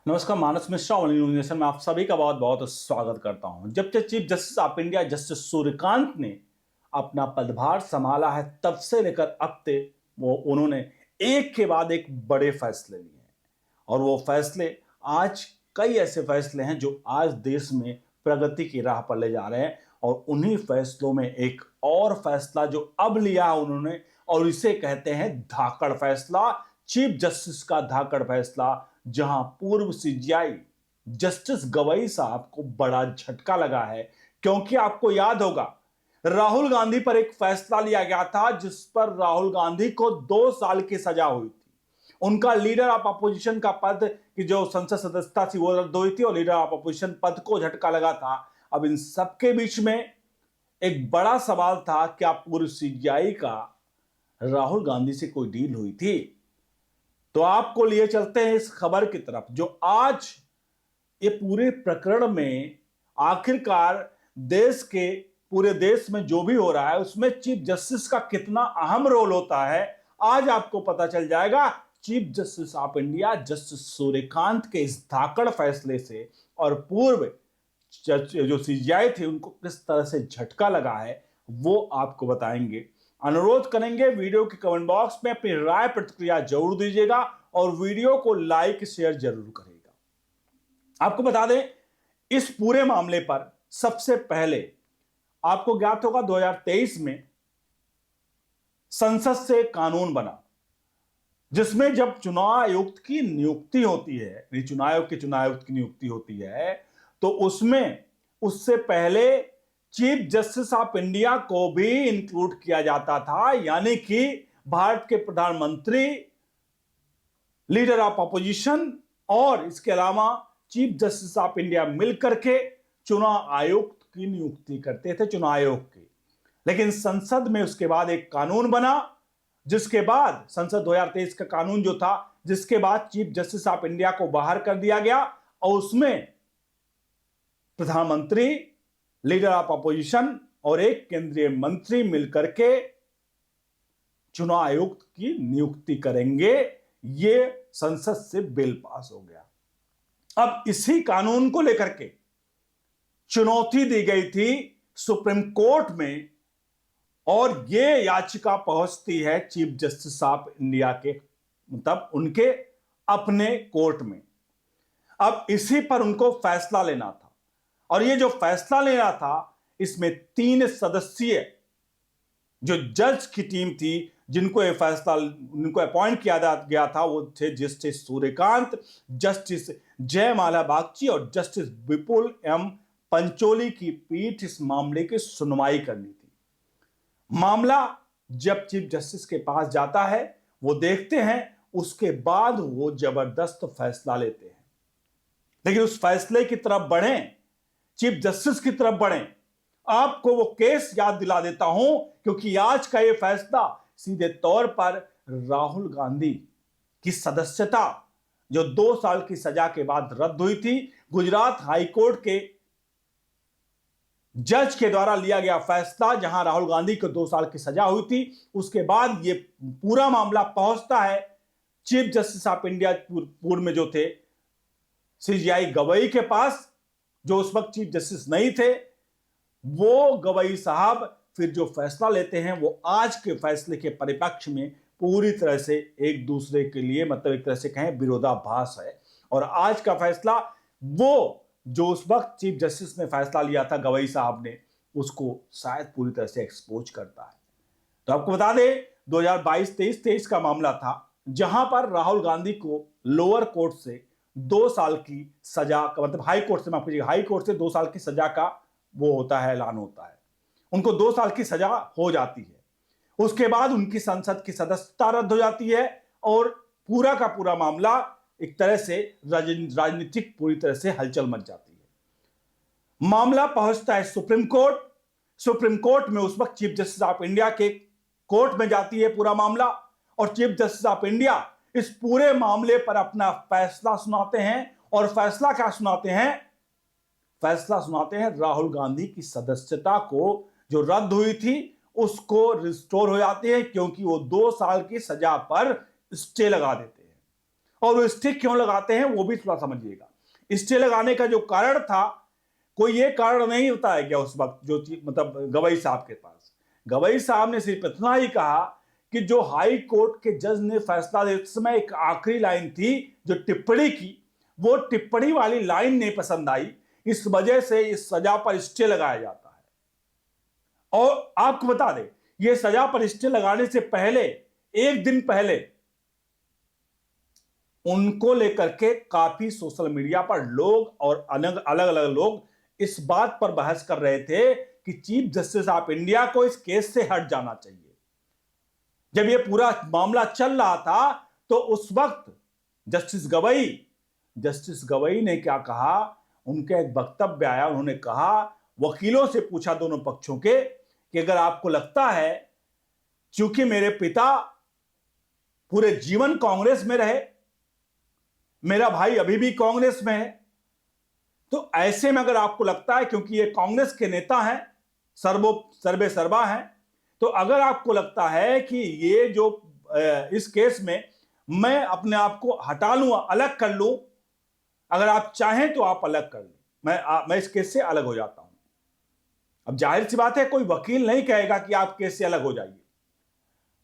नमस्कार, मानस Mishra only news nation में आप सभी का बहुत बहुत स्वागत करता हूं। जब से chief justice of India justice Suryakant ने अपना पदभार संभाला है, तब से लेकर अब तक उन्होंने एक के बाद एक बड़े फैसले लिए हैं। और वो फैसले आज कई ऐसे फैसले हैं जो आज देश में प्रगति की राह पर ले जा रहे हैं। और उन्हीं फैसलों में एक और फैसला जो अब लिया है उन्होंने, और इसे कहते हैं धाकड़ फैसला, चीफ जस्टिस का धाकड़ फैसला, जहां पूर्व सीजीआई जस्टिस गवई साहब को बड़ा झटका लगा है। क्योंकि आपको याद होगा, राहुल गांधी पर एक फैसला लिया गया था जिस पर राहुल गांधी को 2 साल की सजा हुई थी। उनका लीडर ऑफ अपोजिशन का पद की जो संसद सदस्यता थी वो रद्द हुई थी और लीडर ऑफ अपोजिशन पद को झटका लगा था। अब इन सबके बीच में एक बड़ा सवाल था, क्या पूर्व सीजीआई का राहुल गांधी से कोई डील हुई थी? तो आपको लिए चलते हैं इस खबर की तरफ, जो आज ये पूरे प्रकरण में आखिरकार देश के पूरे देश में जो भी हो रहा है उसमें चीफ जस्टिस का कितना अहम रोल होता है, आज आपको पता चल जाएगा। Chief justice of India justice Suryakant के इस धाकड़ फैसले से और पूर्व जो सीजीआई थे उनको किस तरह से झटका लगा है, वो आपको बताएंगे। अनुरोध करेंगे वीडियो के कमेंट बॉक्स में अपनी राय प्रतिक्रिया जरूर दीजिएगा और वीडियो को लाइक शेयर जरूर करिएगा। आपको बता दें, इस पूरे मामले पर सबसे पहले आपको ज्ञात होगा 2023 में संसद से कानून बना, जिसमें जब चुनाव आयुक्त की नियुक्ति होती है, चुनाव आयोग के चुनाव आयुक्त की नियुक्ति होती है, तो उसमें उससे पहले चीफ जस्टिस ऑफ इंडिया को भी इंक्लूड किया जाता था। यानी कि भारत के प्रधानमंत्री, लीडर ऑफ अपोजिशन और इसके अलावा चीफ जस्टिस ऑफ इंडिया मिलकर के चुनाव आयुक्त की नियुक्ति करते थे, चुनाव आयोग की। लेकिन संसद में उसके बाद एक कानून बना, जिसके बाद संसद 2023 का कानून जो था, जिसके बाद चीफ जस्टिस ऑफ इंडिया को बाहर कर दिया गया और उसमें प्रधानमंत्री, लीडर ऑफ अपोजिशन और एक केंद्रीय मंत्री मिलकर के चुनाव आयुक्त की नियुक्ति करेंगे। यह संसद से बिल पास हो गया। अब इसी कानून को लेकर के चुनौती दी गई थी सुप्रीम कोर्ट में और यह याचिका पहुंचती है चीफ जस्टिस ऑफ इंडिया के, मतलब उनके अपने कोर्ट में। अब इसी पर उनको फैसला लेना था और ये जो फैसला लेना था, इसमें 3 सदस्यीय जो जज की टीम थी, जिनको ये फैसला उनको अपॉइंट किया गया था, वो थे जस्टिस सूर्यकांत, जस्टिस जयमाला बागची और जस्टिस विपुल एम पंचोली की पीठ इस मामले की सुनवाई करनी थी। मामला जब चीफ जस्टिस के पास जाता है, वो देखते हैं, उसके बाद वो जबरदस्त फैसला लेते हैं। लेकिन उस फैसले की तरफ बढ़ें, चीफ जस्टिस की तरफ बढ़ें, आपको वो केस याद दिला देता हूं, क्योंकि आज का ये फैसला सीधे तौर पर राहुल गांधी की सदस्यता, जो 2 साल की सजा के बाद रद्द हुई थी, गुजरात हाईकोर्ट के जज के द्वारा लिया गया फैसला, जहां राहुल गांधी को 2 साल की सजा हुई थी, उसके बाद ये पूरा मामला पहुंचता है चीफ जस्टिस ऑफ इंडिया पूर्व में जो थे सीजीआई गवई के पास, जो उस वक्त चीफ जस्टिस नहीं थे। वो गवई साहब फिर जो फैसला लेते हैं, वो आज के फैसले के परिप्रेक्ष्य में पूरी तरह से एक दूसरे के लिए, मतलब एक तरह से कहें, विरोधाभास है। और आज का फैसला, वो जो उस वक्त चीफ जस्टिस ने फैसला लिया था गवई साहब ने, उसको शायद पूरी तरह से एक्सपोज करता है। तो आपको बता दें, 2022-23 का मामला था, जहां पर राहुल गांधी को लोअर कोर्ट से 2 साल की सजा का, मतलब हाई कोर्ट से, माफ कीजिएगा, हाई कोर्ट से 2 साल की सजा का वो होता है, ऐलान होता है। उनको 2 साल की सजा हो जाती है। उसके बाद उनकी संसद की सदस्यता रद्द हो जाती है और पूरा का पूरा मामला एक तरह से राजनीतिक पूरी तरह से हलचल मच जाती है। मामला पहुंचता है सुप्रीम कोर्ट। सुप्रीम कोर्ट में उस वक्त चीफ जस्टिस ऑफ इंडिया के कोर्ट में जाती है पूरा मामला, और चीफ जस्टिस ऑफ इंडिया इस पूरे मामले पर अपना फैसला सुनाते हैं। और फैसला क्या सुनाते हैं? फैसला सुनाते हैं राहुल गांधी की सदस्यता को जो रद्द हुई थी उसको रिस्टोर हो जाती है, क्योंकि वो 2 साल की सजा पर स्टे लगा देते हैं। और वो स्टे क्यों लगाते हैं वो भी थोड़ा समझिएगा। स्टे लगाने का जो कारण था, कोई ये कारण नहीं होता है क्या उस वक्त जो मतलब गवई साहब के पास? गवई साहब ने सिर्फ इतना ही कहा कि जो हाई कोर्ट के जज ने फैसला देते समय एक आखिरी लाइन थी जो टिप्पणी की, वो टिप्पणी वाली लाइन नहीं पसंद आई, इस वजह से इस सजा पर स्टे लगाया जाता है। और आपको बता दें, ये सजा पर स्टे लगाने से पहले, एक दिन पहले, उनको लेकर के काफी सोशल मीडिया पर लोग और अलग अलग लोग इस बात पर बहस कर रहे थे कि चीफ जस्टिस ऑफ इंडिया को इस केस से हट जाना चाहिए। जब ये पूरा मामला चल रहा था तो उस वक्त जस्टिस गवई ने क्या कहा, उनका एक वक्तव्य आया, उन्होंने कहा, वकीलों से पूछा दोनों पक्षों के कि अगर आपको लगता है क्योंकि मेरे पिता पूरे जीवन कांग्रेस में रहे, मेरा भाई अभी भी कांग्रेस में है, तो ऐसे में अगर आपको लगता है क्योंकि ये कांग्रेस के नेता हैं, सर्वे सर्वा हैं, तो अगर आपको लगता है कि ये जो इस केस में मैं अपने आप को हटा लूं, अलग कर लूं, अगर आप चाहें तो आप अलग कर लें, मैं इस केस से अलग हो जाता हूं। अब जाहिर सी बात है कोई वकील नहीं कहेगा कि आप केस से अलग हो जाइए।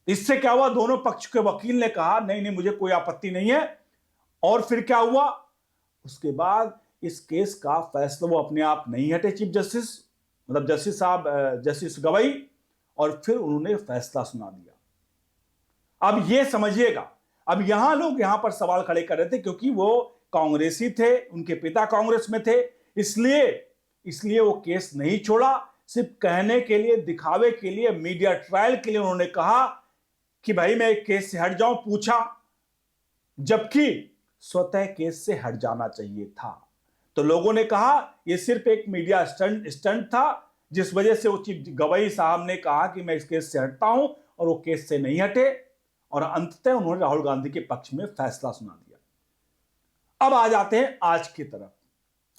इससे क्या हुआ, दोनों पक्ष के वकील ने कहा नहीं नहीं मुझे कोई आपत्ति नहीं है। और फिर क्या हुआ, उसके बाद इस केस का फैसला वो अपने आप नहीं हटे चीफ जस्टिस, मतलब जस्टिस साहब, जस्टिस गवई, और फिर उन्होंने फैसला सुना दिया। अब ये समझिएगा, अब यहां लोग यहां पर सवाल खड़े कर रहे थे क्योंकि वो कांग्रेसी थे, उनके पिता कांग्रेस में थे, इसलिए वो केस नहीं छोड़ा। सिर्फ कहने के लिए, दिखावे के लिए, मीडिया ट्रायल के लिए उन्होंने कहा कि भाई मैं केस से हट जाऊं, पूछा, जबकि स्वतः केस से हट जाना चाहिए था। तो लोगों ने कहा यह सिर्फ एक मीडिया स्टंट था, जिस वजह से वो चीफ गवई साहब ने कहा कि मैं इस केस से हटता हूं, और वो केस से नहीं हटे, और अंततः उन्होंने राहुल गांधी के पक्ष में फैसला सुना दिया। अब आ जाते हैं आज की तरफ,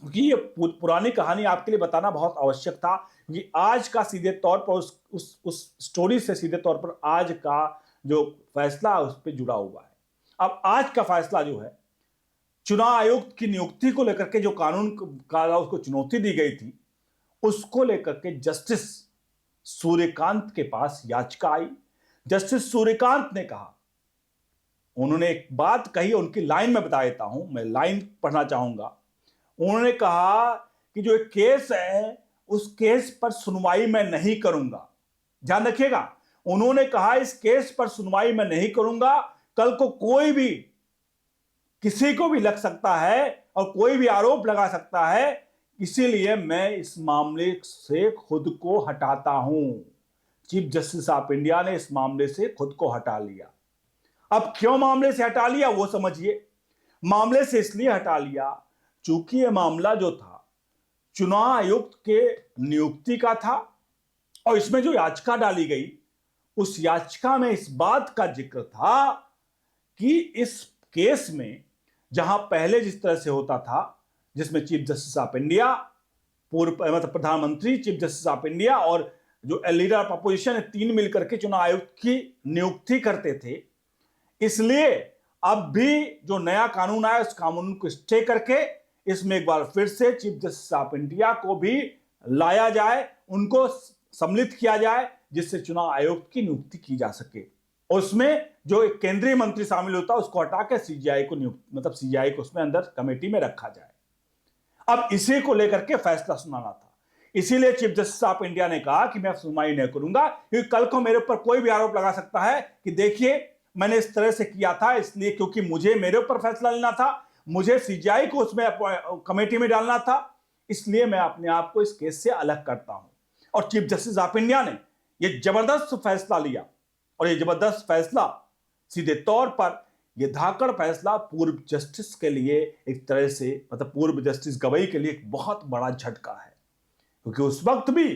क्योंकि ये पुरानी कहानी आपके लिए बताना बहुत आवश्यक था, क्योंकि आज का सीधे तौर पर उस स्टोरी से सीधे तौर पर आज का जो फैसला उस पर जुड़ा हुआ है। अब आज का फैसला जो है, चुनाव आयुक्त की नियुक्ति को लेकर के जो कानून का उसको चुनौती दी गई थी, उसको लेकर के जस्टिस सूर्यकांत के पास याचिका आई। जस्टिस सूर्यकांत ने कहा, उन्होंने एक बात कही, उनकी लाइन में बता देता हूं, मैं लाइन पढ़ना चाहूंगा। उन्होंने कहा कि जो एक केस है उस केस पर सुनवाई मैं नहीं करूंगा। ध्यान रखिएगा, उन्होंने कहा इस केस पर सुनवाई मैं नहीं करूंगा, कल को कोई भी किसी को भी लग सकता है और कोई भी आरोप लगा सकता है, इसीलिए मैं इस मामले से खुद को हटाता हूं। चीफ जस्टिस ऑफ इंडिया ने इस मामले से खुद को हटा लिया। अब क्यों मामले से हटा लिया वो समझिए। मामले से इसलिए हटा लिया चूंकि यह मामला जो था चुनाव आयुक्त के नियुक्ति का था, और इसमें जो याचिका डाली गई उस याचिका में इस बात का जिक्र था कि इस केस में जहां पहले जिस तरह से होता था, जिसमें चीफ जस्टिस ऑफ इंडिया, पूर्व मतलब प्रधानमंत्री, चीफ जस्टिस ऑफ इंडिया और जो लीडर ऑफ अपोजिशन, तीन मिलकर के चुनाव आयुक्त की नियुक्ति करते थे, इसलिए अब भी जो नया कानून आया उस कानून को स्टे करके इसमें एक बार फिर से चीफ जस्टिस ऑफ इंडिया को भी लाया जाए, उनको सम्मिलित किया जाए, जिससे चुनाव आयुक्त की नियुक्ति की जा सके। उसमें जो एक केंद्रीय मंत्री शामिल होता है उसको हटा के सीजीआई को मतलब सीजीआई को उसमें अंदर कमेटी में रखा जाए। अब इसी को लेकर के फैसला सुनाना था, इसीलिए चीफ जस्टिस ऑफ इंडिया ने कहा कि मैं सुनवाई नहीं करूंगा, क्योंकि कल को मेरे ऊपर कोई भी आरोप लगा सकता है कि देखिए मैंने इस तरह से किया था, इसलिए क्योंकि मुझे मेरे ऊपर फैसला लेना था, मुझे सीजीआई को उसमें कमेटी में डालना था, इसलिए मैं अपने आप को इस केस से अलग करता हूं। और चीफ जस्टिस ऑफ इंडिया ने यह जबरदस्त फैसला लिया, और यह जबरदस्त फैसला सीधे तौर पर यह धाकड़ फैसला पूर्व जस्टिस के लिए एक तरह से, मतलब पूर्व जस्टिस गवई के लिए एक बहुत बड़ा झटका है, क्योंकि उस वक्त भी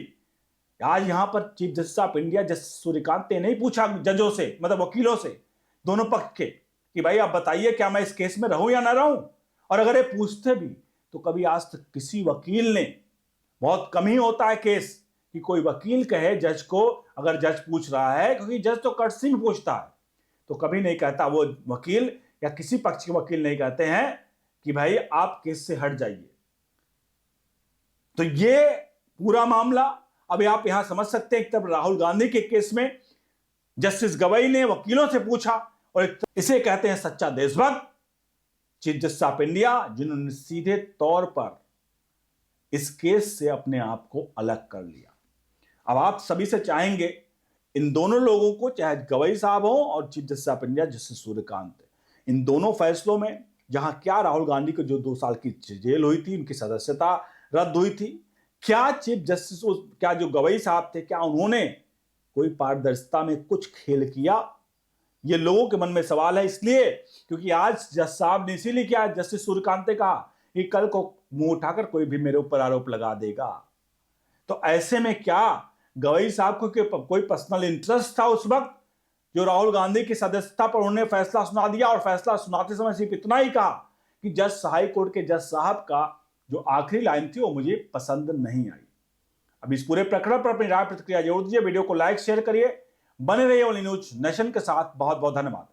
आज यहां पर chief justice of India justice Suryakant ने नहीं पूछा जजों से, मतलब वकीलों से, दोनों पक्ष के, कि भाई आप बताइए क्या मैं इस केस में रहूं या ना रहूं। और अगर ये पूछते भी तो कभी आज तक किसी वकील ने, बहुत कम ही होता है केस कि कोई वकील कहे जज को, अगर जज पूछ रहा है, क्योंकि जज तो कर्टसी में पूछता है, तो कभी नहीं कहता वो वकील या किसी पक्ष के वकील नहीं कहते हैं कि भाई आप केस से हट जाइए। तो ये पूरा मामला अभी आप यहां समझ सकते हैं। एक तरफ राहुल गांधी के केस में जस्टिस गवई ने वकीलों से पूछा, और इसे कहते हैं सच्चा देशभक्त चीफ जस्टिस ऑफ इंडिया, जिन्होंने सीधे तौर पर इस केस से अपने आप को अलग कर लिया। अब आप सभी से चाहेंगे इन दोनों लोगों को, चाहे गवई साहब हो और chief justice of India justice Suryakant, इन दोनों फैसलों में जहां क्या राहुल गांधी को जो 2 साल की जेल हुई थी, उनकी सदस्यता रद्द हुई थी, क्या चीफ जस्टिस, क्या जो गवई साहब थे, क्या उन्होंने कोई पारदर्शिता में कुछ खेल किया? ये लोगों के मन में सवाल है। इसलिए क्योंकि आज जज साहब ने इसीलिए किया, जस्टिस सूर्यकांत ने कहा कि कल को मुंह उठाकर कोई भी मेरे ऊपर आरोप लगा देगा। तो ऐसे में क्या गवई साहब को कोई पर्सनल इंटरेस्ट था उस वक्त, जो राहुल गांधी की सदस्यता पर उन्होंने फैसला सुना दिया, और फैसला सुनाते समय सिर्फ इतना ही कहा कि जज हाई कोर्ट के जज साहब का जो आखिरी लाइन थी वो मुझे पसंद नहीं आई। अब इस पूरे प्रकरण पर अपनी राय प्रतिक्रिया जरूर दीजिए। वीडियो को लाइक शेयर करिए। बने रहिए ओनली न्यूज नेशन के साथ। बहुत बहुत धन्यवाद।